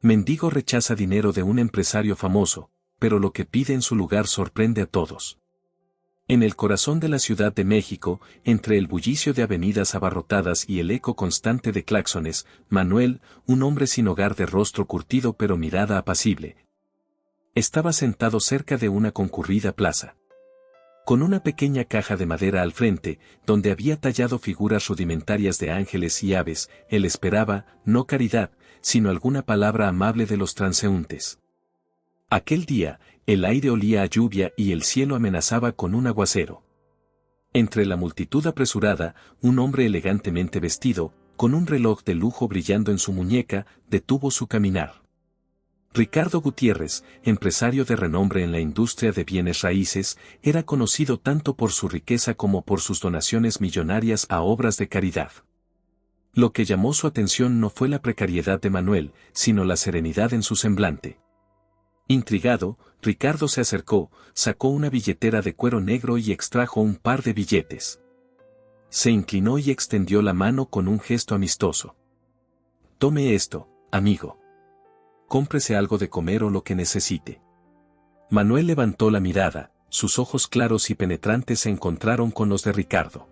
Mendigo rechaza dinero de un empresario famoso, pero lo que pide en su lugar sorprende a todos. En el corazón de la Ciudad de México, entre el bullicio de avenidas abarrotadas y el eco constante de claxones, Manuel, un hombre sin hogar de rostro curtido pero mirada apacible, estaba sentado cerca de una concurrida plaza. Con una pequeña caja de madera al frente, donde había tallado figuras rudimentarias de ángeles y aves, él esperaba, no caridad, sino alguna palabra amable de los transeúntes. Aquel día, el aire olía a lluvia y el cielo amenazaba con un aguacero. Entre la multitud apresurada, un hombre elegantemente vestido, con un reloj de lujo brillando en su muñeca, detuvo su caminar. Ricardo Gutiérrez, empresario de renombre en la industria de bienes raíces, era conocido tanto por su riqueza como por sus donaciones millonarias a obras de caridad. Lo que llamó su atención no fue la precariedad de Manuel, sino la serenidad en su semblante. Intrigado, Ricardo se acercó, sacó una billetera de cuero negro y extrajo un par de billetes. Se inclinó y extendió la mano con un gesto amistoso. «Tome esto, amigo. Cómprese algo de comer o lo que necesite». Manuel levantó la mirada, sus ojos claros y penetrantes se encontraron con los de Ricardo.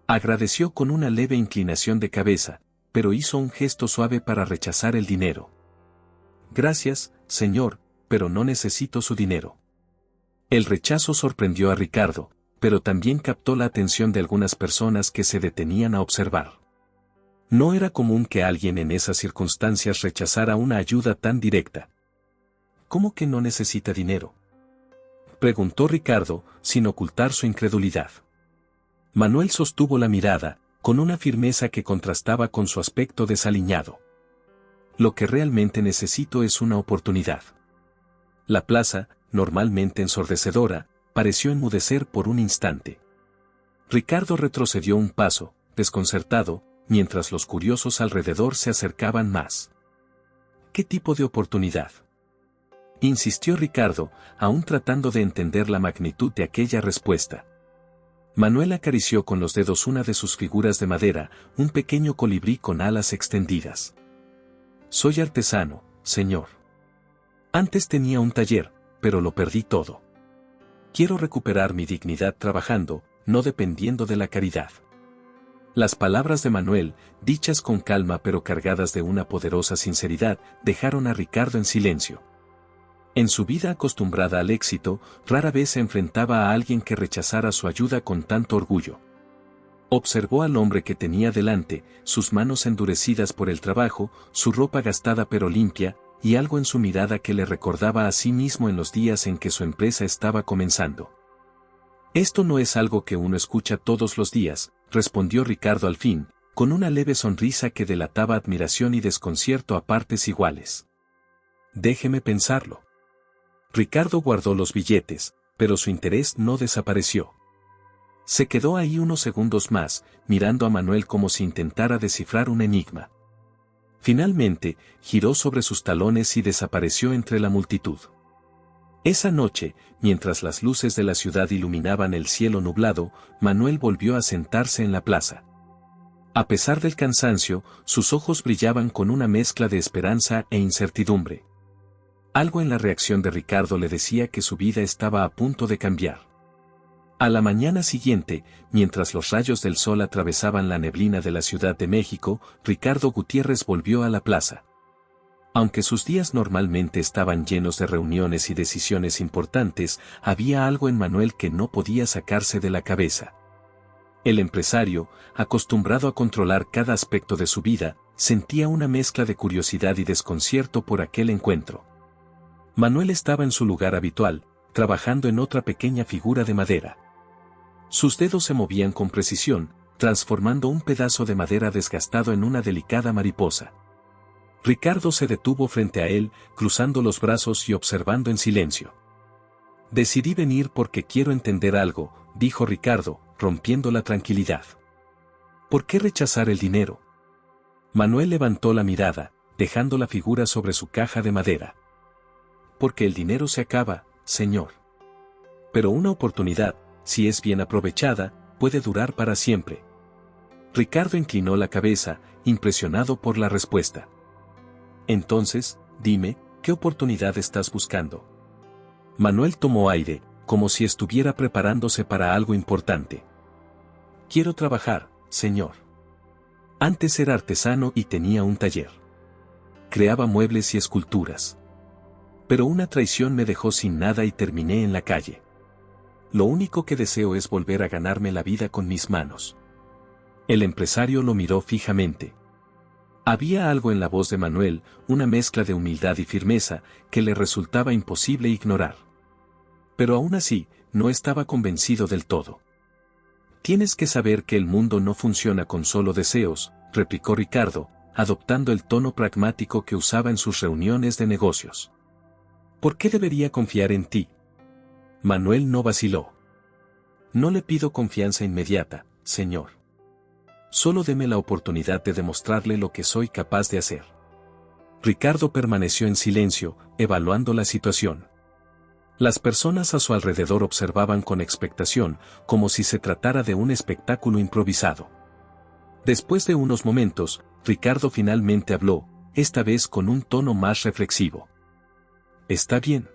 Agradeció con una leve inclinación de cabeza, pero hizo un gesto suave para rechazar el dinero. «Gracias, señor, pero no necesito su dinero». El rechazo sorprendió a Ricardo, pero también captó la atención de algunas personas que se detenían a observar. No era común que alguien en esas circunstancias rechazara una ayuda tan directa. «¿Cómo que no necesita dinero?», preguntó Ricardo, sin ocultar su incredulidad. Manuel sostuvo la mirada, con una firmeza que contrastaba con su aspecto desaliñado. «Lo que realmente necesito es una oportunidad». La plaza, normalmente ensordecedora, pareció enmudecer por un instante. Ricardo retrocedió un paso, desconcertado, mientras los curiosos alrededor se acercaban más. «¿Qué tipo de oportunidad?», insistió Ricardo, aún tratando de entender la magnitud de aquella respuesta. Manuel acarició con los dedos una de sus figuras de madera, un pequeño colibrí con alas extendidas. «Soy artesano, señor. Antes tenía un taller, pero lo perdí todo. Quiero recuperar mi dignidad trabajando, no dependiendo de la caridad». Las palabras de Manuel, dichas con calma pero cargadas de una poderosa sinceridad, dejaron a Ricardo en silencio. En su vida acostumbrada al éxito, rara vez se enfrentaba a alguien que rechazara su ayuda con tanto orgullo. Observó al hombre que tenía delante, sus manos endurecidas por el trabajo, su ropa gastada pero limpia, y algo en su mirada que le recordaba a sí mismo en los días en que su empresa estaba comenzando. «Esto no es algo que uno escucha todos los días», respondió Ricardo al fin, con una leve sonrisa que delataba admiración y desconcierto a partes iguales. «Déjeme pensarlo». Ricardo guardó los billetes, pero su interés no desapareció. Se quedó ahí unos segundos más, mirando a Manuel como si intentara descifrar un enigma. Finalmente, giró sobre sus talones y desapareció entre la multitud. Esa noche, mientras las luces de la ciudad iluminaban el cielo nublado, Manuel volvió a sentarse en la plaza. A pesar del cansancio, sus ojos brillaban con una mezcla de esperanza e incertidumbre. Algo en la reacción de Ricardo le decía que su vida estaba a punto de cambiar. A la mañana siguiente, mientras los rayos del sol atravesaban la neblina de la Ciudad de México, Ricardo Gutiérrez volvió a la plaza. Aunque sus días normalmente estaban llenos de reuniones y decisiones importantes, había algo en Manuel que no podía sacarse de la cabeza. El empresario, acostumbrado a controlar cada aspecto de su vida, sentía una mezcla de curiosidad y desconcierto por aquel encuentro. Manuel estaba en su lugar habitual, trabajando en otra pequeña figura de madera. Sus dedos se movían con precisión, transformando un pedazo de madera desgastado en una delicada mariposa. Ricardo se detuvo frente a él, cruzando los brazos y observando en silencio. «Decidí venir porque quiero entender algo», dijo Ricardo, rompiendo la tranquilidad. «¿Por qué rechazar el dinero?». Manuel levantó la mirada, dejando la figura sobre su caja de madera. «Porque el dinero se acaba, señor. Pero una oportunidad, si es bien aprovechada, puede durar para siempre». Ricardo inclinó la cabeza, impresionado por la respuesta. «Entonces, Dime, ¿qué oportunidad estás buscando? Manuel tomó aire, como si estuviera preparándose para algo importante. Quiero trabajar, señor. Antes era artesano y tenía un taller. Creaba muebles y esculturas. Pero una traición me dejó sin nada y terminé en la calle. Lo único que deseo es volver a ganarme la vida con mis manos. El empresario lo miró fijamente. Había algo en la voz de Manuel, una mezcla de humildad y firmeza, que le resultaba imposible ignorar. Pero aún así, no estaba convencido del todo. Tienes que saber que el mundo no funciona con solo deseos, replicó Ricardo, adoptando el tono pragmático que usaba en sus reuniones de negocios. ¿Por qué debería confiar en ti? Manuel no vaciló. No le pido confianza inmediata, señor. Solo deme la oportunidad de demostrarle lo que soy capaz de hacer. Ricardo permaneció en silencio, evaluando la situación. Las personas a su alrededor observaban con expectación, como si se tratara de un espectáculo improvisado. Después de unos momentos, Ricardo finalmente habló, esta vez con un tono más reflexivo. Está bien.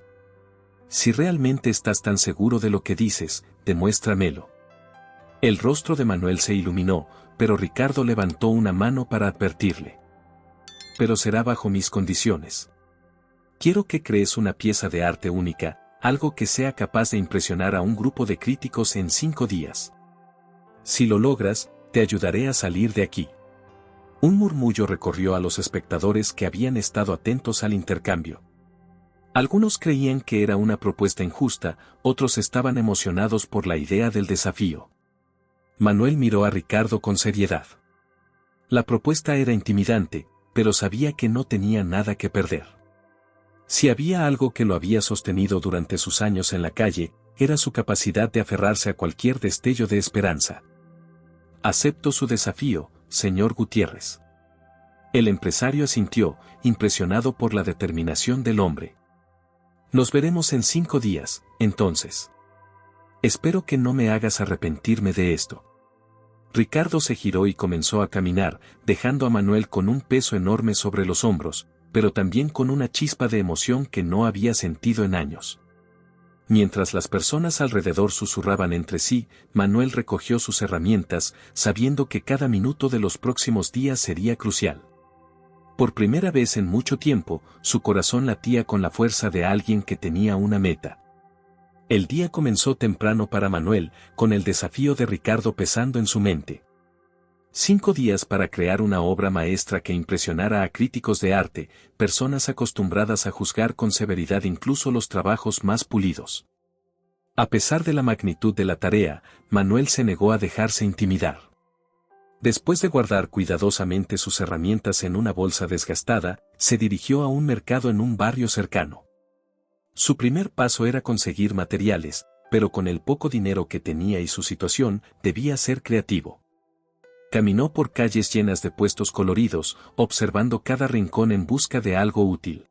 Si realmente estás tan seguro de lo que dices, demuéstramelo. El rostro de Manuel se iluminó, pero Ricardo levantó una mano para advertirle. Pero será bajo mis condiciones. Quiero que crees una pieza de arte única, algo que sea capaz de impresionar a un grupo de críticos en 5 días. Si lo logras, te ayudaré a salir de aquí. Un murmullo recorrió a los espectadores que habían estado atentos al intercambio. Algunos creían que era una propuesta injusta, otros estaban emocionados por la idea del desafío. Manuel miró a Ricardo con seriedad. La propuesta era intimidante, pero sabía que no tenía nada que perder. Si había algo que lo había sostenido durante sus años en la calle, era su capacidad de aferrarse a cualquier destello de esperanza. Acepto su desafío, señor Gutiérrez. El empresario asintió, impresionado por la determinación del hombre. Nos veremos en 5 días, entonces. Espero que no me hagas arrepentirme de esto. Ricardo se giró y comenzó a caminar, dejando a Manuel con un peso enorme sobre los hombros, pero también con una chispa de emoción que no había sentido en años. Mientras las personas alrededor susurraban entre sí, Manuel recogió sus herramientas, sabiendo que cada minuto de los próximos días sería crucial. Por primera vez en mucho tiempo, su corazón latía con la fuerza de alguien que tenía una meta. El día comenzó temprano para Manuel, con el desafío de Ricardo pesando en su mente. 5 días para crear una obra maestra que impresionara a críticos de arte, personas acostumbradas a juzgar con severidad incluso los trabajos más pulidos. A pesar de la magnitud de la tarea, Manuel se negó a dejarse intimidar. Después de guardar cuidadosamente sus herramientas en una bolsa desgastada, se dirigió a un mercado en un barrio cercano. Su primer paso era conseguir materiales, pero con el poco dinero que tenía y su situación, debía ser creativo. Caminó por calles llenas de puestos coloridos, observando cada rincón en busca de algo útil.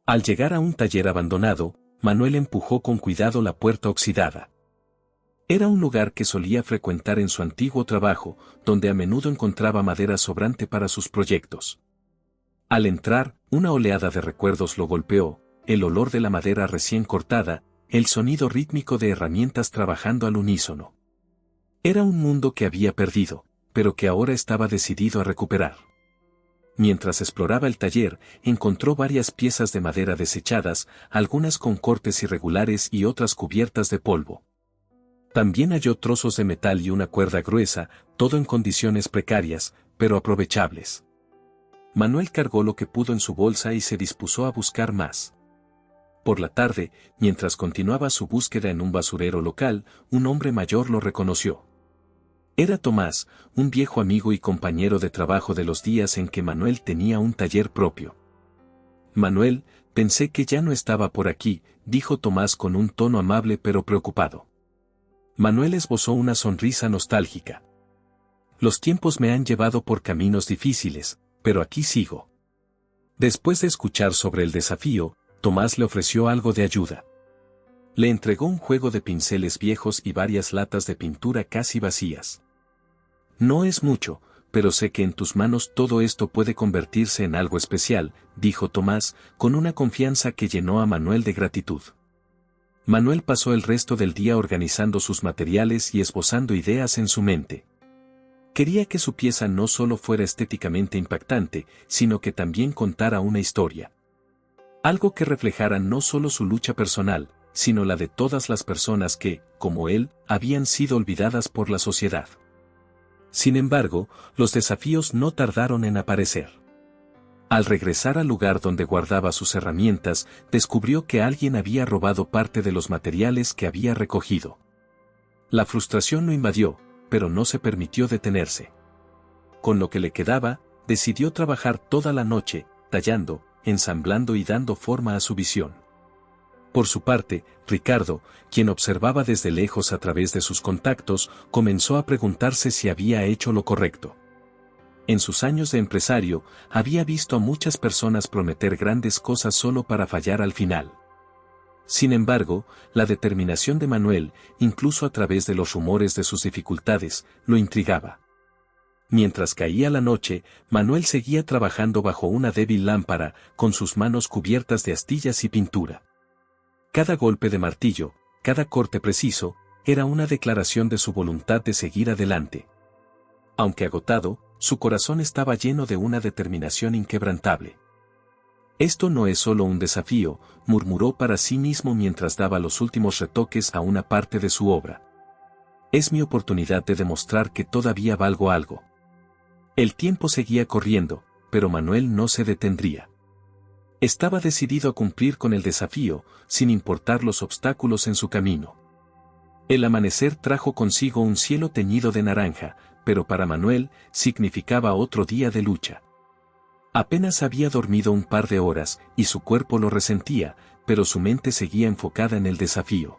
Al llegar a un taller abandonado, Manuel empujó con cuidado la puerta oxidada. Era un lugar que solía frecuentar en su antiguo trabajo, donde a menudo encontraba madera sobrante para sus proyectos. Al entrar, una oleada de recuerdos lo golpeó, el olor de la madera recién cortada, el sonido rítmico de herramientas trabajando al unísono. Era un mundo que había perdido, pero que ahora estaba decidido a recuperar. Mientras exploraba el taller, encontró varias piezas de madera desechadas, algunas con cortes irregulares y otras cubiertas de polvo. También halló trozos de metal y una cuerda gruesa, todo en condiciones precarias, pero aprovechables. Manuel cargó lo que pudo en su bolsa y se dispuso a buscar más. Por la tarde, mientras continuaba su búsqueda en un basurero local, un hombre mayor lo reconoció. Era Tomás, un viejo amigo y compañero de trabajo de los días en que Manuel tenía un taller propio. Manuel, pensé que ya no estaba por aquí, dijo Tomás con un tono amable pero preocupado. Manuel esbozó una sonrisa nostálgica. Los tiempos me han llevado por caminos difíciles, pero aquí sigo. Después de escuchar sobre el desafío, Tomás le ofreció algo de ayuda. Le entregó un juego de pinceles viejos y varias latas de pintura casi vacías. No es mucho, pero sé que en tus manos todo esto puede convertirse en algo especial, dijo Tomás, con una confianza que llenó a Manuel de gratitud. Manuel pasó el resto del día organizando sus materiales y esbozando ideas en su mente. Quería que su pieza no solo fuera estéticamente impactante, sino que también contara una historia. Algo que reflejara no solo su lucha personal, sino la de todas las personas que, como él, habían sido olvidadas por la sociedad. Sin embargo, los desafíos no tardaron en aparecer. Al regresar al lugar donde guardaba sus herramientas, descubrió que alguien había robado parte de los materiales que había recogido. La frustración lo invadió, pero no se permitió detenerse. Con lo que le quedaba, decidió trabajar toda la noche, tallando, ensamblando y dando forma a su visión. Por su parte, Ricardo, quien observaba desde lejos a través de sus contactos, comenzó a preguntarse si había hecho lo correcto. En sus años de empresario, había visto a muchas personas prometer grandes cosas solo para fallar al final. Sin embargo, la determinación de Manuel, incluso a través de los rumores de sus dificultades, lo intrigaba. Mientras caía la noche, Manuel seguía trabajando bajo una débil lámpara, con sus manos cubiertas de astillas y pintura. Cada golpe de martillo, cada corte preciso, era una declaración de su voluntad de seguir adelante. Aunque agotado, su corazón estaba lleno de una determinación inquebrantable. Esto no es solo un desafío, murmuró para sí mismo mientras daba los últimos retoques a una parte de su obra. Es mi oportunidad de demostrar que todavía valgo algo. El tiempo seguía corriendo, pero Manuel no se detendría. Estaba decidido a cumplir con el desafío, sin importar los obstáculos en su camino. El amanecer trajo consigo un cielo teñido de naranja, pero para Manuel significaba otro día de lucha. Apenas había dormido un par de horas, y su cuerpo lo resentía, pero su mente seguía enfocada en el desafío.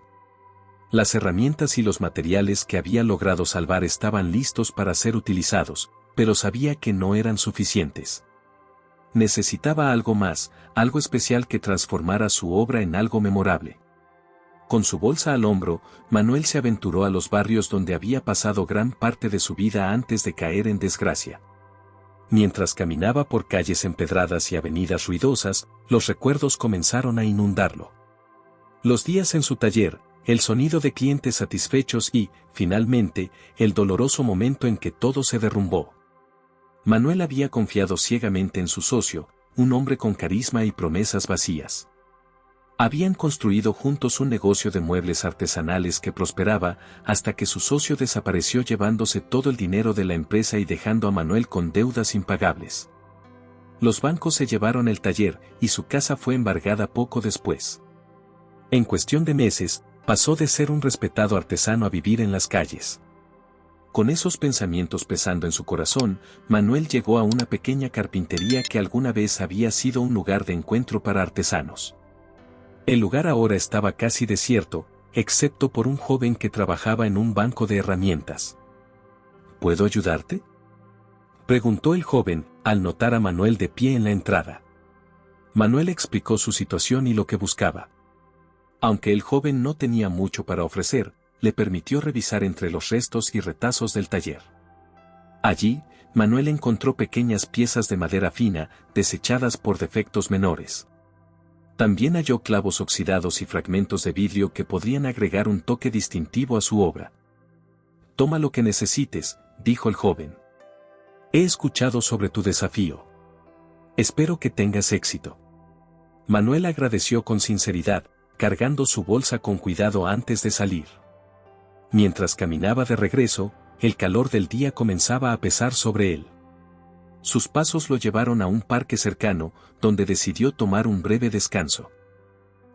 Las herramientas y los materiales que había logrado salvar estaban listos para ser utilizados, pero sabía que no eran suficientes. Necesitaba algo más, algo especial que transformara su obra en algo memorable. Con su bolsa al hombro, Manuel se aventuró a los barrios donde había pasado gran parte de su vida antes de caer en desgracia. Mientras caminaba por calles empedradas y avenidas ruidosas, los recuerdos comenzaron a inundarlo. Los días en su taller, el sonido de clientes satisfechos y, finalmente, el doloroso momento en que todo se derrumbó. Manuel había confiado ciegamente en su socio, un hombre con carisma y promesas vacías. Habían construido juntos un negocio de muebles artesanales que prosperaba, hasta que su socio desapareció llevándose todo el dinero de la empresa y dejando a Manuel con deudas impagables. Los bancos se llevaron el taller, y su casa fue embargada poco después. En cuestión de meses, pasó de ser un respetado artesano a vivir en las calles. Con esos pensamientos pesando en su corazón, Manuel llegó a una pequeña carpintería que alguna vez había sido un lugar de encuentro para artesanos. El lugar ahora estaba casi desierto, excepto por un joven que trabajaba en un banco de herramientas. ¿Puedo ayudarte?, preguntó el joven, al notar a Manuel de pie en la entrada. Manuel explicó su situación y lo que buscaba. Aunque el joven no tenía mucho para ofrecer, le permitió revisar entre los restos y retazos del taller. Allí, Manuel encontró pequeñas piezas de madera fina, desechadas por defectos menores. También halló clavos oxidados y fragmentos de vidrio que podrían agregar un toque distintivo a su obra. «Toma lo que necesites», dijo el joven. «He escuchado sobre tu desafío. Espero que tengas éxito». Manuel agradeció con sinceridad, cargando su bolsa con cuidado antes de salir. Mientras caminaba de regreso, el calor del día comenzaba a pesar sobre él. Sus pasos lo llevaron a un parque cercano, donde decidió tomar un breve descanso.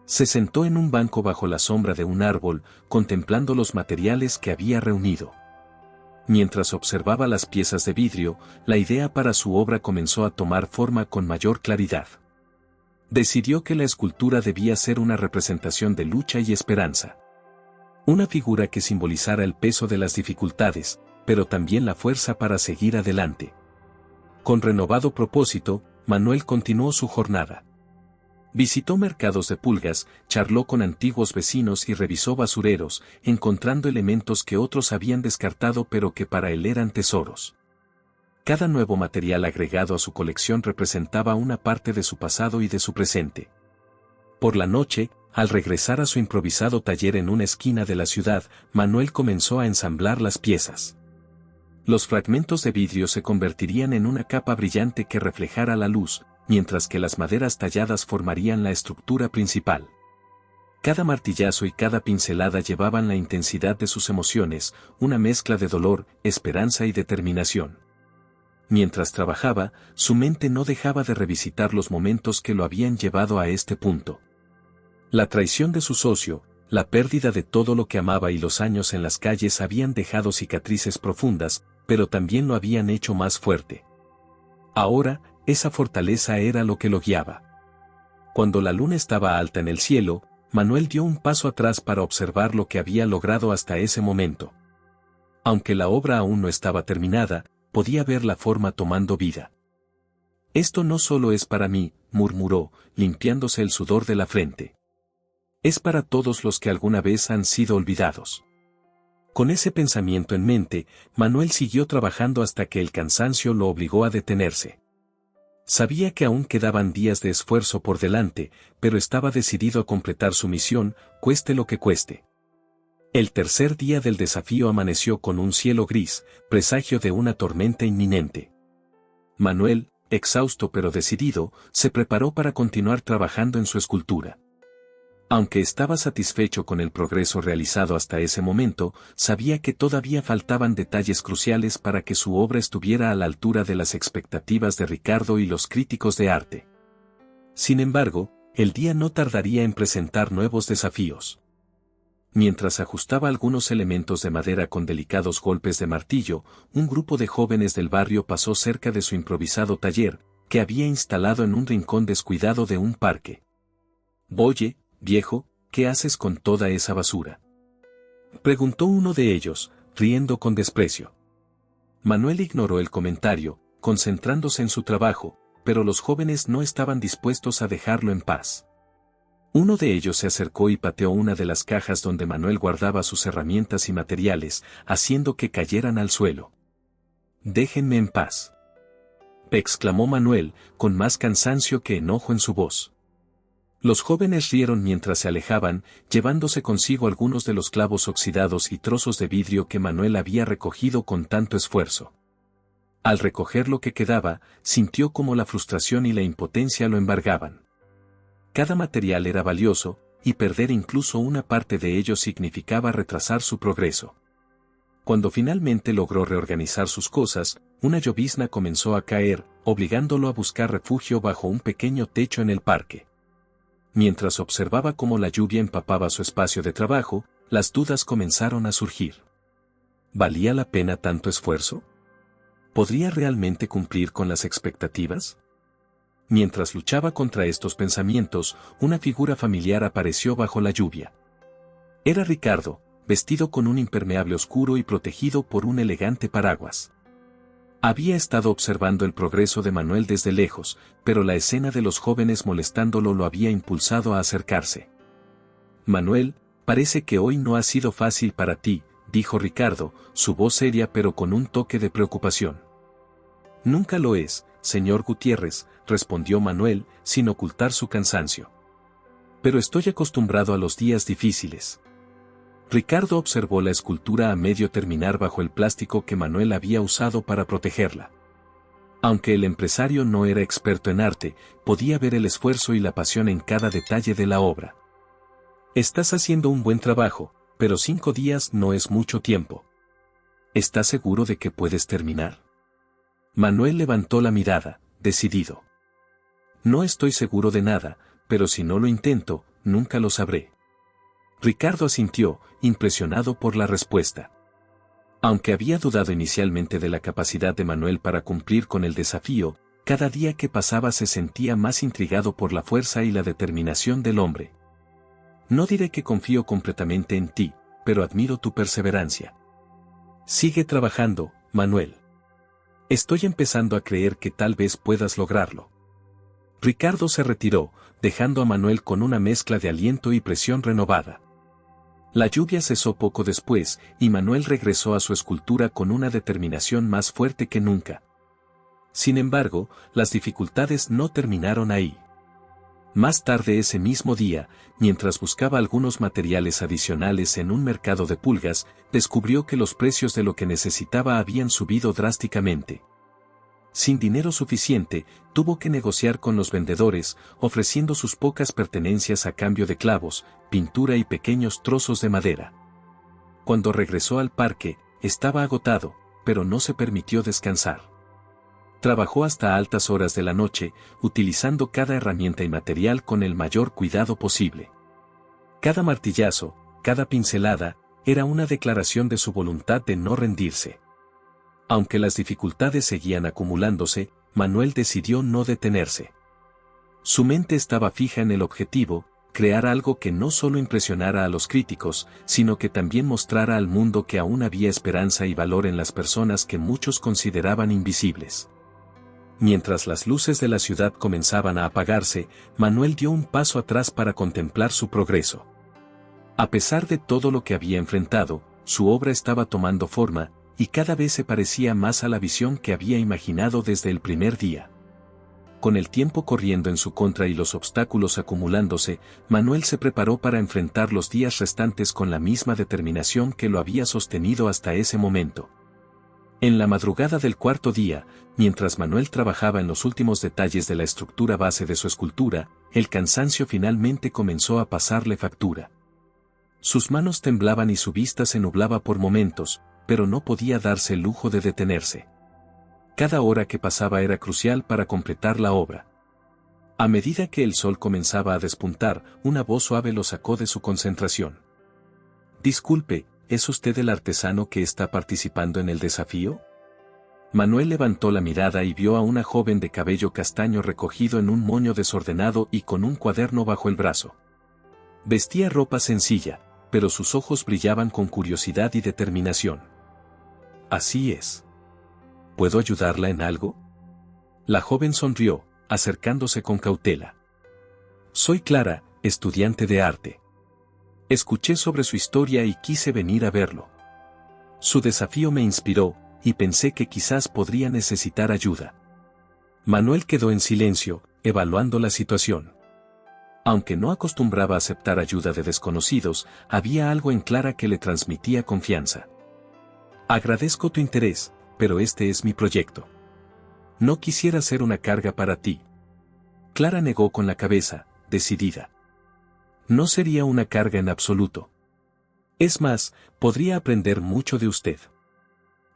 Se sentó en un banco bajo la sombra de un árbol, contemplando los materiales que había reunido. Mientras observaba las piezas de vidrio, la idea para su obra comenzó a tomar forma con mayor claridad. Decidió que la escultura debía ser una representación de lucha y esperanza. Una figura que simbolizara el peso de las dificultades, pero también la fuerza para seguir adelante. Con renovado propósito, Manuel continuó su jornada. Visitó mercados de pulgas, charló con antiguos vecinos y revisó basureros, encontrando elementos que otros habían descartado pero que para él eran tesoros. Cada nuevo material agregado a su colección representaba una parte de su pasado y de su presente. Por la noche, al regresar a su improvisado taller en una esquina de la ciudad, Manuel comenzó a ensamblar las piezas. Los fragmentos de vidrio se convertirían en una capa brillante que reflejara la luz, mientras que las maderas talladas formarían la estructura principal. Cada martillazo y cada pincelada llevaban la intensidad de sus emociones, una mezcla de dolor, esperanza y determinación. Mientras trabajaba, su mente no dejaba de revisitar los momentos que lo habían llevado a este punto. La traición de su socio, la pérdida de todo lo que amaba y los años en las calles habían dejado cicatrices profundas, pero también lo habían hecho más fuerte. Ahora, esa fortaleza era lo que lo guiaba. Cuando la luna estaba alta en el cielo, Manuel dio un paso atrás para observar lo que había logrado hasta ese momento. Aunque la obra aún no estaba terminada, podía ver la forma tomando vida. «Esto no solo es para mí», murmuró, limpiándose el sudor de la frente. «Es para todos los que alguna vez han sido olvidados». Con ese pensamiento en mente, Manuel siguió trabajando hasta que el cansancio lo obligó a detenerse. Sabía que aún quedaban días de esfuerzo por delante, pero estaba decidido a completar su misión, cueste lo que cueste. El tercer día del desafío amaneció con un cielo gris, presagio de una tormenta inminente. Manuel, exhausto pero decidido, se preparó para continuar trabajando en su escultura. Aunque estaba satisfecho con el progreso realizado hasta ese momento, sabía que todavía faltaban detalles cruciales para que su obra estuviera a la altura de las expectativas de Ricardo y los críticos de arte. Sin embargo, el día no tardaría en presentar nuevos desafíos. Mientras ajustaba algunos elementos de madera con delicados golpes de martillo, un grupo de jóvenes del barrio pasó cerca de su improvisado taller, que había instalado en un rincón descuidado de un parque. «Oye, viejo, ¿qué haces con toda esa basura?», preguntó uno de ellos, riendo con desprecio. Manuel ignoró el comentario, concentrándose en su trabajo, pero los jóvenes no estaban dispuestos a dejarlo en paz. Uno de ellos se acercó y pateó una de las cajas donde Manuel guardaba sus herramientas y materiales, haciendo que cayeran al suelo. «Déjenme en paz», exclamó Manuel, con más cansancio que enojo en su voz. Los jóvenes rieron mientras se alejaban, llevándose consigo algunos de los clavos oxidados y trozos de vidrio que Manuel había recogido con tanto esfuerzo. Al recoger lo que quedaba, sintió como la frustración y la impotencia lo embargaban. Cada material era valioso, y perder incluso una parte de ello significaba retrasar su progreso. Cuando finalmente logró reorganizar sus cosas, una llovizna comenzó a caer, obligándolo a buscar refugio bajo un pequeño techo en el parque. Mientras observaba cómo la lluvia empapaba su espacio de trabajo, las dudas comenzaron a surgir. ¿Valía la pena tanto esfuerzo? ¿Podría realmente cumplir con las expectativas? Mientras luchaba contra estos pensamientos, una figura familiar apareció bajo la lluvia. Era Ricardo, vestido con un impermeable oscuro y protegido por un elegante paraguas. Había estado observando el progreso de Manuel desde lejos, pero la escena de los jóvenes molestándolo lo había impulsado a acercarse. «Manuel, parece que hoy no ha sido fácil para ti», dijo Ricardo, su voz seria pero con un toque de preocupación. «Nunca lo es, señor Gutiérrez», respondió Manuel, sin ocultar su cansancio. «Pero estoy acostumbrado a los días difíciles». Ricardo observó la escultura a medio terminar bajo el plástico que Manuel había usado para protegerla. Aunque el empresario no era experto en arte, podía ver el esfuerzo y la pasión en cada detalle de la obra. «Estás haciendo un buen trabajo, pero 5 días no es mucho tiempo. ¿Estás seguro de que puedes terminar?». Manuel levantó la mirada, decidido. «No estoy seguro de nada, pero si no lo intento, nunca lo sabré». Ricardo asintió, impresionado por la respuesta. Aunque había dudado inicialmente de la capacidad de Manuel para cumplir con el desafío, cada día que pasaba se sentía más intrigado por la fuerza y la determinación del hombre. «No diré que confío completamente en ti, pero admiro tu perseverancia. Sigue trabajando, Manuel. Estoy empezando a creer que tal vez puedas lograrlo». Ricardo se retiró, dejando a Manuel con una mezcla de aliento y presión renovada. La lluvia cesó poco después, y Manuel regresó a su escultura con una determinación más fuerte que nunca. Sin embargo, las dificultades no terminaron ahí. Más tarde ese mismo día, mientras buscaba algunos materiales adicionales en un mercado de pulgas, descubrió que los precios de lo que necesitaba habían subido drásticamente. Sin dinero suficiente, tuvo que negociar con los vendedores, ofreciendo sus pocas pertenencias a cambio de clavos, pintura y pequeños trozos de madera. Cuando regresó al parque, estaba agotado, pero no se permitió descansar. Trabajó hasta altas horas de la noche, utilizando cada herramienta y material con el mayor cuidado posible. Cada martillazo, cada pincelada, era una declaración de su voluntad de no rendirse. Aunque las dificultades seguían acumulándose, Manuel decidió no detenerse. Su mente estaba fija en el objetivo, crear algo que no solo impresionara a los críticos, sino que también mostrara al mundo que aún había esperanza y valor en las personas que muchos consideraban invisibles. Mientras las luces de la ciudad comenzaban a apagarse, Manuel dio un paso atrás para contemplar su progreso. A pesar de todo lo que había enfrentado, su obra estaba tomando forma, y cada vez se parecía más a la visión que había imaginado desde el primer día. Con el tiempo corriendo en su contra y los obstáculos acumulándose, Manuel se preparó para enfrentar los días restantes con la misma determinación que lo había sostenido hasta ese momento. En la madrugada del cuarto día, mientras Manuel trabajaba en los últimos detalles de la estructura base de su escultura, el cansancio finalmente comenzó a pasarle factura. Sus manos temblaban y su vista se nublaba por momentos, pero no podía darse el lujo de detenerse. Cada hora que pasaba era crucial para completar la obra. A medida que el sol comenzaba a despuntar, una voz suave lo sacó de su concentración. «Disculpe, ¿es usted el artesano que está participando en el desafío?» Manuel levantó la mirada y vio a una joven de cabello castaño recogido en un moño desordenado y con un cuaderno bajo el brazo. Vestía ropa sencilla, pero sus ojos brillaban con curiosidad y determinación. «Así es. ¿Puedo ayudarla en algo?» La joven sonrió, acercándose con cautela. «Soy Clara, estudiante de arte. Escuché sobre su historia y quise venir a verlo. Su desafío me inspiró, y pensé que quizás podría necesitar ayuda». Manuel quedó en silencio, evaluando la situación. Aunque no acostumbraba a aceptar ayuda de desconocidos, había algo en Clara que le transmitía confianza. «Agradezco tu interés, pero este es mi proyecto. No quisiera ser una carga para ti». Clara negó con la cabeza, decidida. «No sería una carga en absoluto. Es más, podría aprender mucho de usted.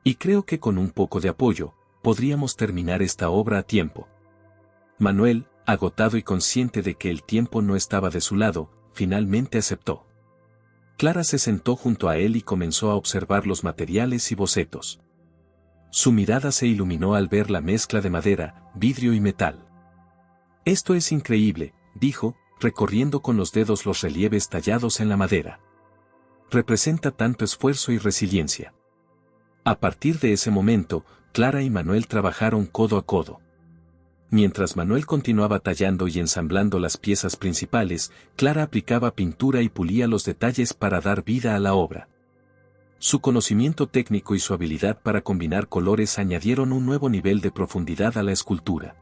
Y creo que con un poco de apoyo, podríamos terminar esta obra a tiempo». Manuel, agotado y consciente de que el tiempo no estaba de su lado, finalmente aceptó. Clara se sentó junto a él y comenzó a observar los materiales y bocetos. Su mirada se iluminó al ver la mezcla de madera, vidrio y metal. «Esto es increíble», dijo, recorriendo con los dedos los relieves tallados en la madera. «Representa tanto esfuerzo y resiliencia». A partir de ese momento, Clara y Manuel trabajaron codo a codo. Mientras Manuel continuaba tallando y ensamblando las piezas principales, Clara aplicaba pintura y pulía los detalles para dar vida a la obra. Su conocimiento técnico y su habilidad para combinar colores añadieron un nuevo nivel de profundidad a la escultura.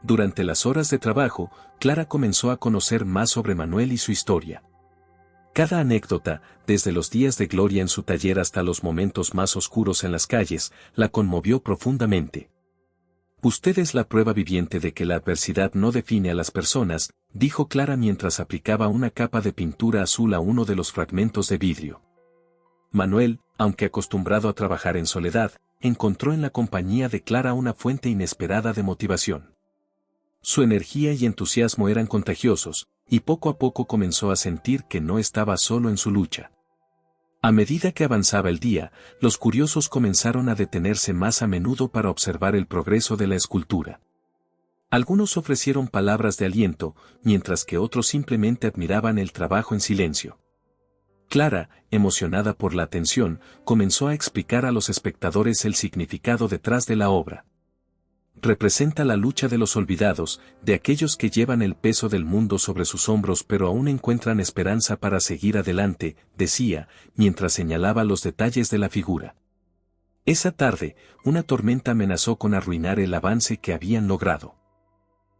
Durante las horas de trabajo, Clara comenzó a conocer más sobre Manuel y su historia. Cada anécdota, desde los días de gloria en su taller hasta los momentos más oscuros en las calles, la conmovió profundamente. «Usted es la prueba viviente de que la adversidad no define a las personas», dijo Clara mientras aplicaba una capa de pintura azul a uno de los fragmentos de vidrio. Manuel, aunque acostumbrado a trabajar en soledad, encontró en la compañía de Clara una fuente inesperada de motivación. Su energía y entusiasmo eran contagiosos, y poco a poco comenzó a sentir que no estaba solo en su lucha. A medida que avanzaba el día, los curiosos comenzaron a detenerse más a menudo para observar el progreso de la escultura. Algunos ofrecieron palabras de aliento, mientras que otros simplemente admiraban el trabajo en silencio. Clara, emocionada por la atención, comenzó a explicar a los espectadores el significado detrás de la obra. «Representa la lucha de los olvidados, de aquellos que llevan el peso del mundo sobre sus hombros pero aún encuentran esperanza para seguir adelante», decía, mientras señalaba los detalles de la figura. Esa tarde, una tormenta amenazó con arruinar el avance que habían logrado.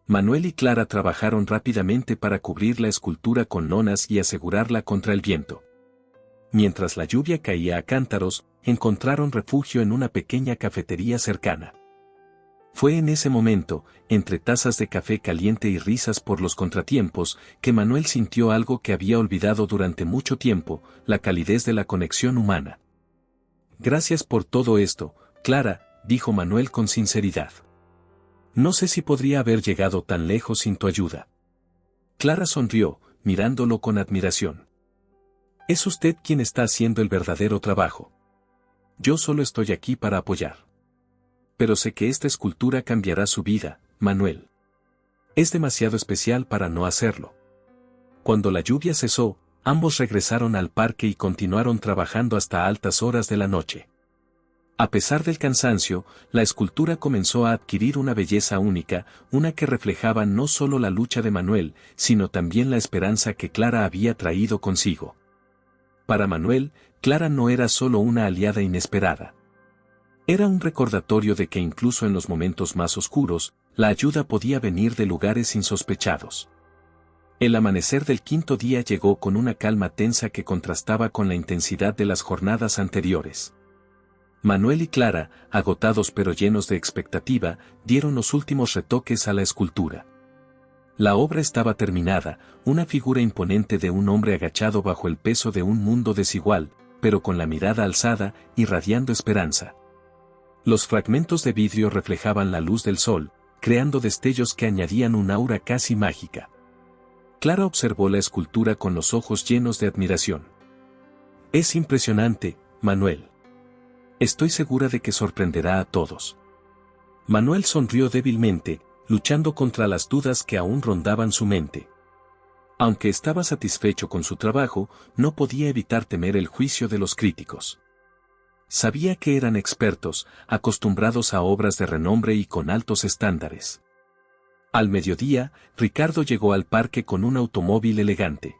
Manuel y Clara trabajaron rápidamente para cubrir la escultura con lonas y asegurarla contra el viento. Mientras la lluvia caía a cántaros, encontraron refugio en una pequeña cafetería cercana. Fue en ese momento, entre tazas de café caliente y risas por los contratiempos, que Manuel sintió algo que había olvidado durante mucho tiempo, la calidez de la conexión humana. Gracias por todo esto, Clara, dijo Manuel con sinceridad. No sé si podría haber llegado tan lejos sin tu ayuda. Clara sonrió, mirándolo con admiración. Es usted quien está haciendo el verdadero trabajo. Yo solo estoy aquí para apoyar. Pero sé que esta escultura cambiará su vida, Manuel. Es demasiado especial para no hacerlo. Cuando la lluvia cesó, ambos regresaron al parque y continuaron trabajando hasta altas horas de la noche. A pesar del cansancio, la escultura comenzó a adquirir una belleza única, una que reflejaba no solo la lucha de Manuel, sino también la esperanza que Clara había traído consigo. Para Manuel, Clara no era solo una aliada inesperada. Era un recordatorio de que incluso en los momentos más oscuros, la ayuda podía venir de lugares insospechados. El amanecer del quinto día llegó con una calma tensa que contrastaba con la intensidad de las jornadas anteriores. Manuel y Clara, agotados pero llenos de expectativa, dieron los últimos retoques a la escultura. La obra estaba terminada, una figura imponente de un hombre agachado bajo el peso de un mundo desigual, pero con la mirada alzada, irradiando esperanza. Los fragmentos de vidrio reflejaban la luz del sol, creando destellos que añadían un aura casi mágica. Clara observó la escultura con los ojos llenos de admiración. Es impresionante, Manuel. Estoy segura de que sorprenderá a todos. Manuel sonrió débilmente, luchando contra las dudas que aún rondaban su mente. Aunque estaba satisfecho con su trabajo, no podía evitar temer el juicio de los críticos. Sabía que eran expertos, acostumbrados a obras de renombre y con altos estándares. Al mediodía, Ricardo llegó al parque con un automóvil elegante.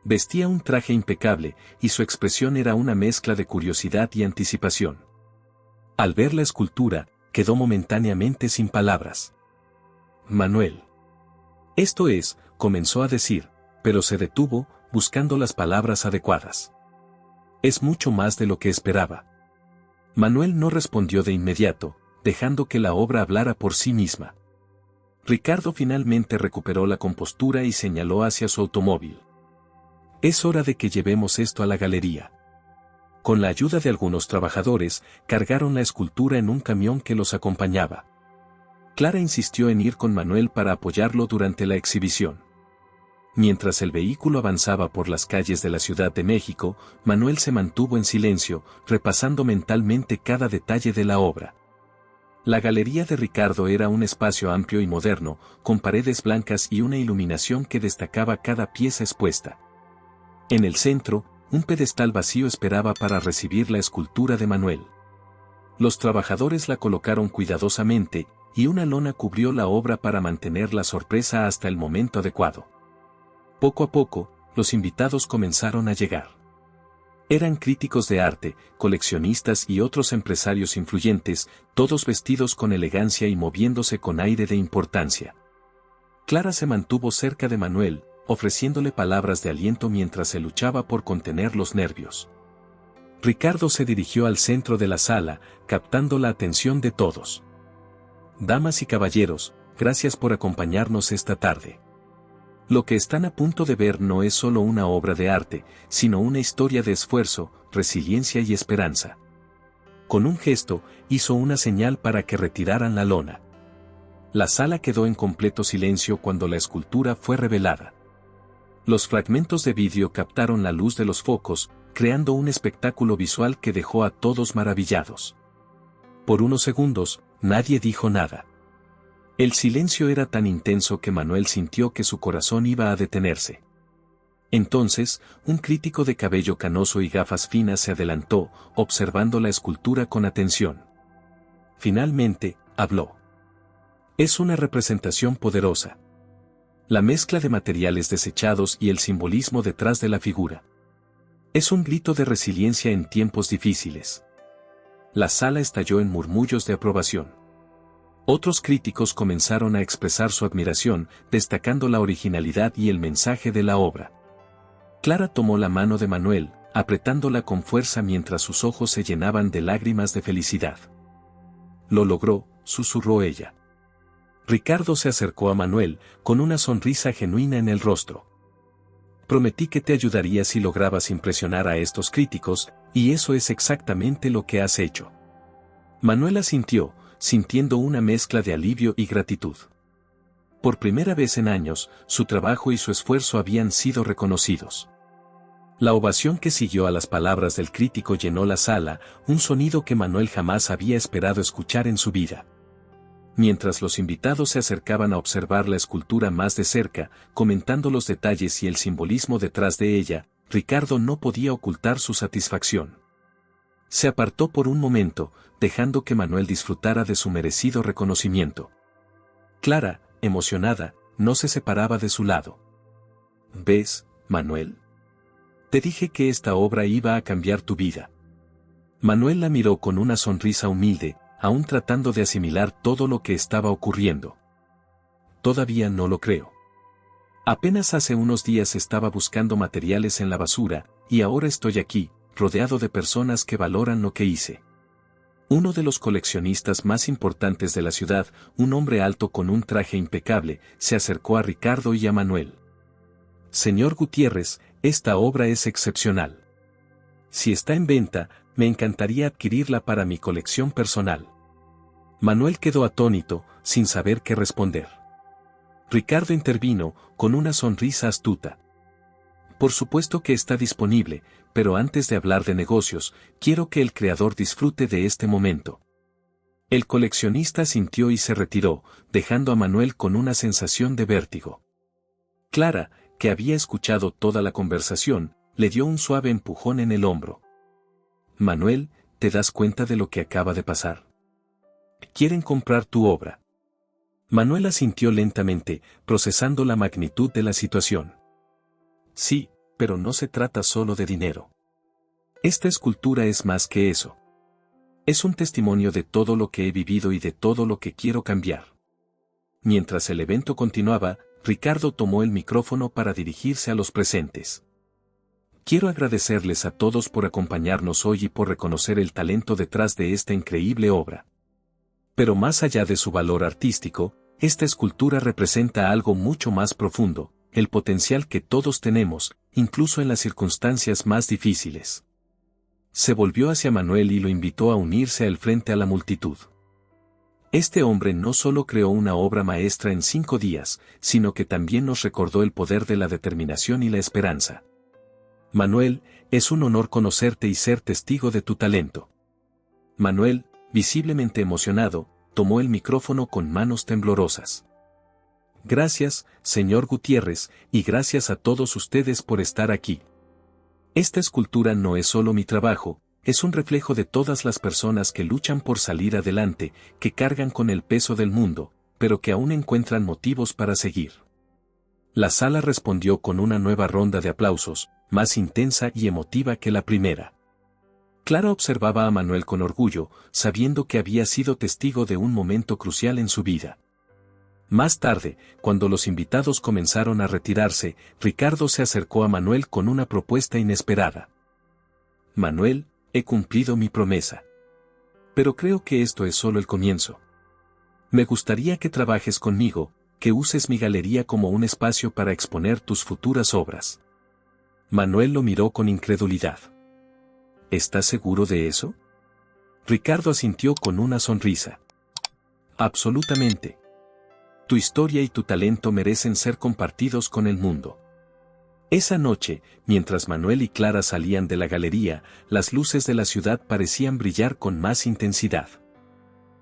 Vestía un traje impecable, y su expresión era una mezcla de curiosidad y anticipación. Al ver la escultura, quedó momentáneamente sin palabras. Manuel. Esto es, comenzó a decir, pero se detuvo, buscando las palabras adecuadas. Es mucho más de lo que esperaba. Manuel no respondió de inmediato, dejando que la obra hablara por sí misma. Ricardo finalmente recuperó la compostura y señaló hacia su automóvil. Es hora de que llevemos esto a la galería. Con la ayuda de algunos trabajadores, cargaron la escultura en un camión que los acompañaba. Clara insistió en ir con Manuel para apoyarlo durante la exhibición. Mientras el vehículo avanzaba por las calles de la Ciudad de México, Manuel se mantuvo en silencio, repasando mentalmente cada detalle de la obra. La galería de Ricardo era un espacio amplio y moderno, con paredes blancas y una iluminación que destacaba cada pieza expuesta. En el centro, un pedestal vacío esperaba para recibir la escultura de Manuel. Los trabajadores la colocaron cuidadosamente, y una lona cubrió la obra para mantener la sorpresa hasta el momento adecuado. Poco a poco, los invitados comenzaron a llegar. Eran críticos de arte, coleccionistas y otros empresarios influyentes, todos vestidos con elegancia y moviéndose con aire de importancia. Clara se mantuvo cerca de Manuel, ofreciéndole palabras de aliento mientras se luchaba por contener los nervios. Ricardo se dirigió al centro de la sala, captando la atención de todos. Damas y caballeros, gracias por acompañarnos esta tarde. Lo que están a punto de ver no es solo una obra de arte, sino una historia de esfuerzo, resiliencia y esperanza. Con un gesto, hizo una señal para que retiraran la lona. La sala quedó en completo silencio cuando la escultura fue revelada. Los fragmentos de vidrio captaron la luz de los focos, creando un espectáculo visual que dejó a todos maravillados. Por unos segundos, nadie dijo nada. El silencio era tan intenso que Manuel sintió que su corazón iba a detenerse. Entonces, un crítico de cabello canoso y gafas finas se adelantó, observando la escultura con atención. Finalmente, habló. Es una representación poderosa. La mezcla de materiales desechados y el simbolismo detrás de la figura. Es un grito de resiliencia en tiempos difíciles. La sala estalló en murmullos de aprobación. Otros críticos comenzaron a expresar su admiración, destacando la originalidad y el mensaje de la obra. Clara tomó la mano de Manuel, apretándola con fuerza mientras sus ojos se llenaban de lágrimas de felicidad. «Lo logró», susurró ella. Ricardo se acercó a Manuel, con una sonrisa genuina en el rostro. «Prometí que te ayudaría si lograbas impresionar a estos críticos, y eso es exactamente lo que has hecho». Manuel asintió, sintiendo una mezcla de alivio y gratitud. Por primera vez en años, su trabajo y su esfuerzo habían sido reconocidos. La ovación que siguió a las palabras del crítico llenó la sala, un sonido que Manuel jamás había esperado escuchar en su vida. Mientras los invitados se acercaban a observar la escultura más de cerca, comentando los detalles y el simbolismo detrás de ella, Ricardo no podía ocultar su satisfacción. Se apartó por un momento, dejando que Manuel disfrutara de su merecido reconocimiento. Clara, emocionada, no se separaba de su lado. «¿Ves, Manuel? Te dije que esta obra iba a cambiar tu vida». Manuel la miró con una sonrisa humilde, aún tratando de asimilar todo lo que estaba ocurriendo. «Todavía no lo creo. Apenas hace unos días estaba buscando materiales en la basura, y ahora estoy aquí, rodeado de personas que valoran lo que hice». Uno de los coleccionistas más importantes de la ciudad, un hombre alto con un traje impecable, se acercó a Ricardo y a Manuel. «Señor Gutiérrez, esta obra es excepcional. Si está en venta, me encantaría adquirirla para mi colección personal». Manuel quedó atónito, sin saber qué responder. Ricardo intervino, con una sonrisa astuta. «Por supuesto que está disponible, pero antes de hablar de negocios, quiero que el creador disfrute de este momento». El coleccionista asintió y se retiró, dejando a Manuel con una sensación de vértigo. Clara, que había escuchado toda la conversación, le dio un suave empujón en el hombro. «Manuel, ¿te das cuenta de lo que acaba de pasar? Quieren comprar tu obra». Manuel asintió lentamente, procesando la magnitud de la situación. «Sí, pero no se trata solo de dinero. Esta escultura es más que eso. Es un testimonio de todo lo que he vivido y de todo lo que quiero cambiar». Mientras el evento continuaba, Ricardo tomó el micrófono para dirigirse a los presentes. «Quiero agradecerles a todos por acompañarnos hoy y por reconocer el talento detrás de esta increíble obra. Pero más allá de su valor artístico, esta escultura representa algo mucho más profundo, el potencial que todos tenemos, incluso en las circunstancias más difíciles». Se volvió hacia Manuel y lo invitó a unirse al frente a la multitud. Este hombre no solo creó una obra maestra en 5 días, sino que también nos recordó el poder de la determinación y la esperanza. «Manuel, es un honor conocerte y ser testigo de tu talento». Manuel, visiblemente emocionado, tomó el micrófono con manos temblorosas. «Gracias, señor Gutiérrez, y gracias a todos ustedes por estar aquí. Esta escultura no es solo mi trabajo, es un reflejo de todas las personas que luchan por salir adelante, que cargan con el peso del mundo, pero que aún encuentran motivos para seguir». La sala respondió con una nueva ronda de aplausos, más intensa y emotiva que la primera. Clara observaba a Manuel con orgullo, sabiendo que había sido testigo de un momento crucial en su vida. Más tarde, cuando los invitados comenzaron a retirarse, Ricardo se acercó a Manuel con una propuesta inesperada. «Manuel, he cumplido mi promesa. Pero creo que esto es solo el comienzo. Me gustaría que trabajes conmigo, que uses mi galería como un espacio para exponer tus futuras obras». Manuel lo miró con incredulidad. «¿Estás seguro de eso?». Ricardo asintió con una sonrisa. «Absolutamente. Tu historia y tu talento merecen ser compartidos con el mundo». Esa noche, mientras Manuel y Clara salían de la galería, las luces de la ciudad parecían brillar con más intensidad.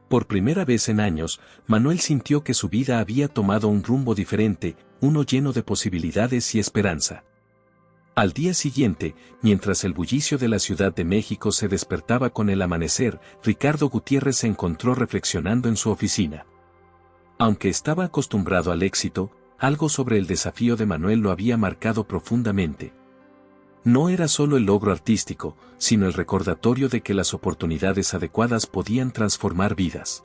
Por primera vez en años, Manuel sintió que su vida había tomado un rumbo diferente, uno lleno de posibilidades y esperanza. Al día siguiente, mientras el bullicio de la Ciudad de México se despertaba con el amanecer, Ricardo Gutiérrez se encontró reflexionando en su oficina. Aunque estaba acostumbrado al éxito, algo sobre el desafío de Manuel lo había marcado profundamente. No era solo el logro artístico, sino el recordatorio de que las oportunidades adecuadas podían transformar vidas.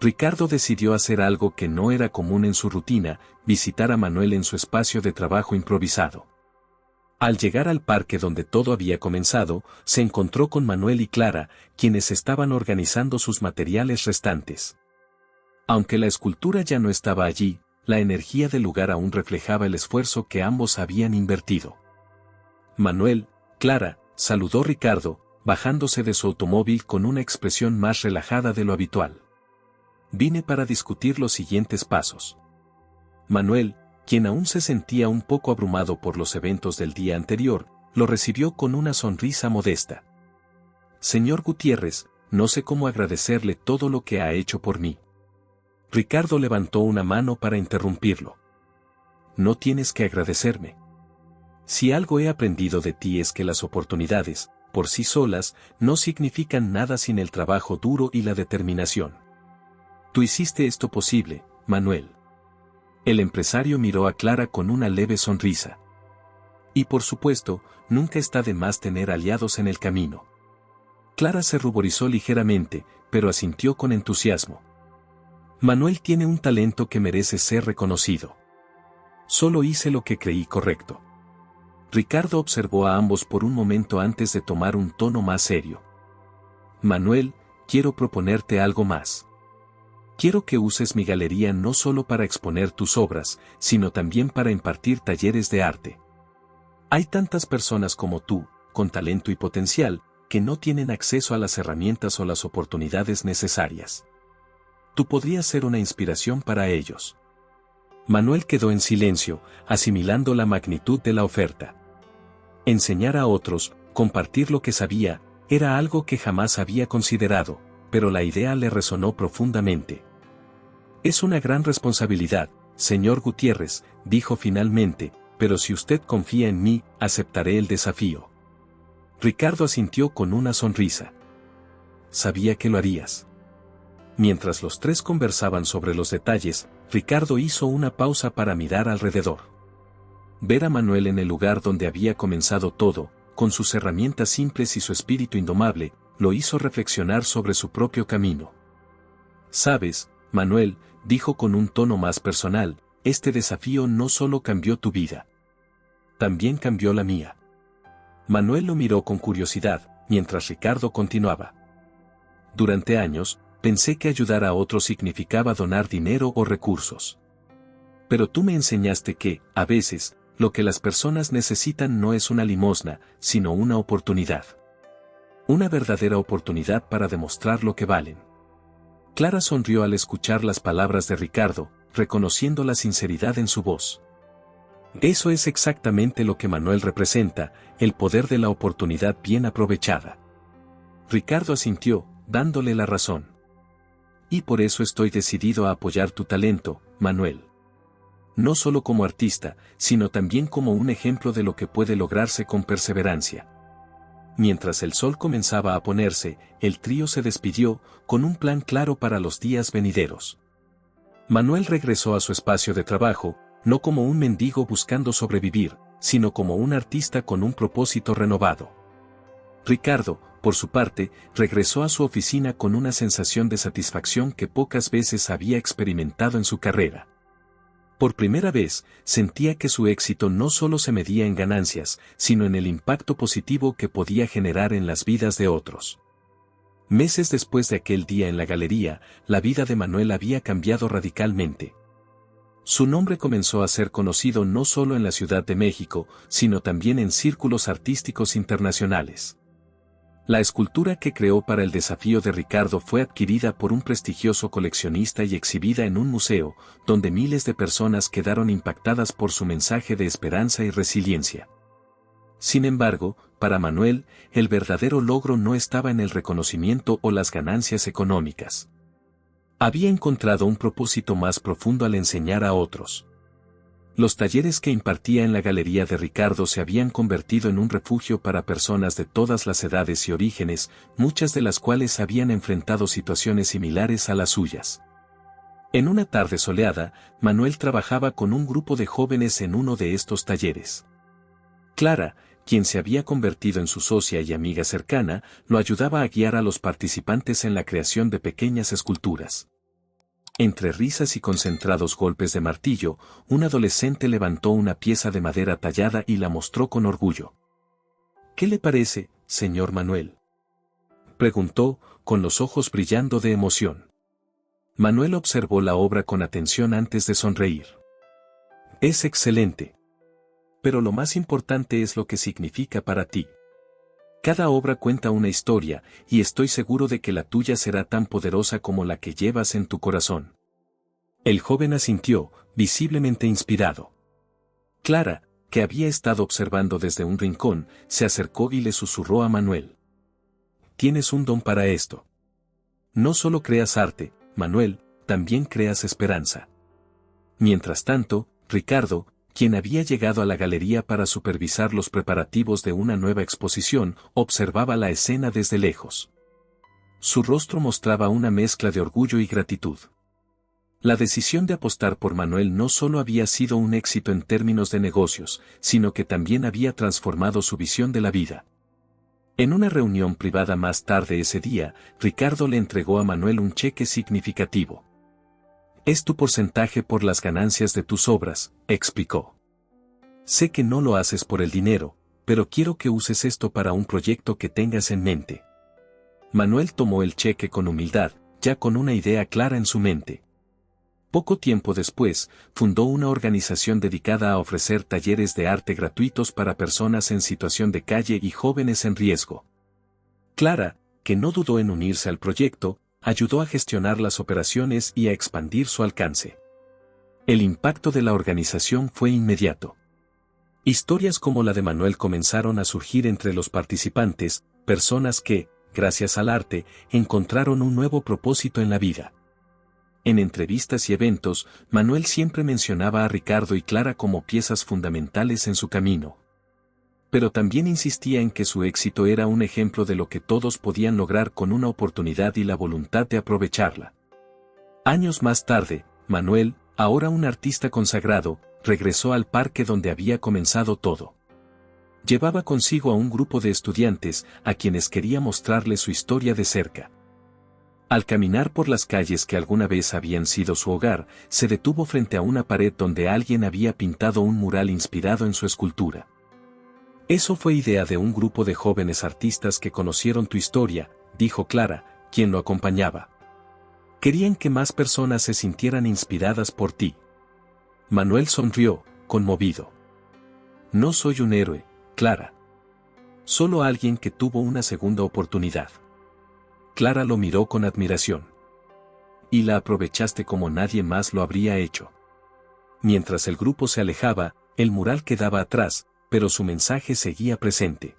Ricardo decidió hacer algo que no era común en su rutina, visitar a Manuel en su espacio de trabajo improvisado. Al llegar al parque donde todo había comenzado, se encontró con Manuel y Clara, quienes estaban organizando sus materiales restantes. Aunque la escultura ya no estaba allí, la energía del lugar aún reflejaba el esfuerzo que ambos habían invertido. Manuel, Clara, saludó Ricardo, bajándose de su automóvil con una expresión más relajada de lo habitual. Vine para discutir los siguientes pasos. Manuel, quien aún se sentía un poco abrumado por los eventos del día anterior, lo recibió con una sonrisa modesta. Señor Gutiérrez, no sé cómo agradecerle todo lo que ha hecho por mí. Ricardo levantó una mano para interrumpirlo. No tienes que agradecerme. Si algo he aprendido de ti es que las oportunidades, por sí solas, no significan nada sin el trabajo duro y la determinación. Tú hiciste esto posible, Manuel. El empresario miró a Clara con una leve sonrisa. Y por supuesto, nunca está de más tener aliados en el camino. Clara se ruborizó ligeramente, pero asintió con entusiasmo. Manuel tiene un talento que merece ser reconocido. Solo hice lo que creí correcto. Ricardo observó a ambos por un momento antes de tomar un tono más serio. Manuel, quiero proponerte algo más. Quiero que uses mi galería no solo para exponer tus obras, sino también para impartir talleres de arte. Hay tantas personas como tú, con talento y potencial, que no tienen acceso a las herramientas o las oportunidades necesarias. Tú podrías ser una inspiración para ellos. Manuel quedó en silencio, asimilando la magnitud de la oferta. Enseñar a otros, compartir lo que sabía, era algo que jamás había considerado, pero la idea le resonó profundamente. Es una gran responsabilidad, señor Gutiérrez, dijo finalmente, pero si usted confía en mí, aceptaré el desafío. Ricardo asintió con una sonrisa. Sabía que lo harías. Mientras los tres conversaban sobre los detalles, Ricardo hizo una pausa para mirar alrededor. Ver a Manuel en el lugar donde había comenzado todo, con sus herramientas simples y su espíritu indomable, lo hizo reflexionar sobre su propio camino. Sabes, Manuel, dijo con un tono más personal, este desafío no solo cambió tu vida. También cambió la mía. Manuel lo miró con curiosidad, mientras Ricardo continuaba. Durante años, pensé que ayudar a otros significaba donar dinero o recursos. Pero tú me enseñaste que, a veces, lo que las personas necesitan no es una limosna, sino una oportunidad. Una verdadera oportunidad para demostrar lo que valen. Clara sonrió al escuchar las palabras de Ricardo, reconociendo la sinceridad en su voz. Eso es exactamente lo que Manuel representa, el poder de la oportunidad bien aprovechada. Ricardo asintió, dándole la razón. Y por eso estoy decidido a apoyar tu talento, Manuel. No solo como artista, sino también como un ejemplo de lo que puede lograrse con perseverancia. Mientras el sol comenzaba a ponerse, el trío se despidió, con un plan claro para los días venideros. Manuel regresó a su espacio de trabajo, no como un mendigo buscando sobrevivir, sino como un artista con un propósito renovado. Ricardo, por su parte, regresó a su oficina con una sensación de satisfacción que pocas veces había experimentado en su carrera. Por primera vez, sentía que su éxito no solo se medía en ganancias, sino en el impacto positivo que podía generar en las vidas de otros. Meses después de aquel día en la galería, la vida de Manuel había cambiado radicalmente. Su nombre comenzó a ser conocido no solo en la Ciudad de México, sino también en círculos artísticos internacionales. La escultura que creó para el desafío de Ricardo fue adquirida por un prestigioso coleccionista y exhibida en un museo, donde miles de personas quedaron impactadas por su mensaje de esperanza y resiliencia. Sin embargo, para Manuel, el verdadero logro no estaba en el reconocimiento o las ganancias económicas. Había encontrado un propósito más profundo al enseñar a otros. Los talleres que impartía en la galería de Ricardo se habían convertido en un refugio para personas de todas las edades y orígenes, muchas de las cuales habían enfrentado situaciones similares a las suyas. En una tarde soleada, Manuel trabajaba con un grupo de jóvenes en uno de estos talleres. Clara, quien se había convertido en su socia y amiga cercana, lo ayudaba a guiar a los participantes en la creación de pequeñas esculturas. Entre risas y concentrados golpes de martillo, un adolescente levantó una pieza de madera tallada y la mostró con orgullo. «¿Qué le parece, señor Manuel?», preguntó, con los ojos brillando de emoción. Manuel observó la obra con atención antes de sonreír. «Es excelente. Pero lo más importante es lo que significa para ti. Cada obra cuenta una historia, y estoy seguro de que la tuya será tan poderosa como la que llevas en tu corazón». El joven asintió, visiblemente inspirado. Clara, que había estado observando desde un rincón, se acercó y le susurró a Manuel. «Tienes un don para esto. No solo creas arte, Manuel, también creas esperanza». Mientras tanto, Ricardo, quien había llegado a la galería para supervisar los preparativos de una nueva exposición, observaba la escena desde lejos. Su rostro mostraba una mezcla de orgullo y gratitud. La decisión de apostar por Manuel no solo había sido un éxito en términos de negocios, sino que también había transformado su visión de la vida. En una reunión privada más tarde ese día, Ricardo le entregó a Manuel un cheque significativo. «Es tu porcentaje por las ganancias de tus obras», explicó. «Sé que no lo haces por el dinero, pero quiero que uses esto para un proyecto que tengas en mente». Manuel tomó el cheque con humildad, ya con una idea clara en su mente. Poco tiempo después, fundó una organización dedicada a ofrecer talleres de arte gratuitos para personas en situación de calle y jóvenes en riesgo. Clara, que no dudó en unirse al proyecto, ayudó a gestionar las operaciones y a expandir su alcance. El impacto de la organización fue inmediato. Historias como la de Manuel comenzaron a surgir entre los participantes, personas que, gracias al arte, encontraron un nuevo propósito en la vida. En entrevistas y eventos, Manuel siempre mencionaba a Ricardo y Clara como piezas fundamentales en su camino. Pero también insistía en que su éxito era un ejemplo de lo que todos podían lograr con una oportunidad y la voluntad de aprovecharla. Años más tarde, Manuel, ahora un artista consagrado, regresó al parque donde había comenzado todo. Llevaba consigo a un grupo de estudiantes, a quienes quería mostrarles su historia de cerca. Al caminar por las calles que alguna vez habían sido su hogar, se detuvo frente a una pared donde alguien había pintado un mural inspirado en su escultura. «Eso fue idea de un grupo de jóvenes artistas que conocieron tu historia», dijo Clara, quien lo acompañaba. «Querían que más personas se sintieran inspiradas por ti». Manuel sonrió, conmovido. «No soy un héroe, Clara. Solo alguien que tuvo una segunda oportunidad». Clara lo miró con admiración. «Y la aprovechaste como nadie más lo habría hecho». Mientras el grupo se alejaba, el mural quedaba atrás, pero su mensaje seguía presente.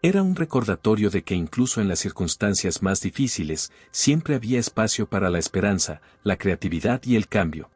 Era un recordatorio de que incluso en las circunstancias más difíciles, siempre había espacio para la esperanza, la creatividad y el cambio.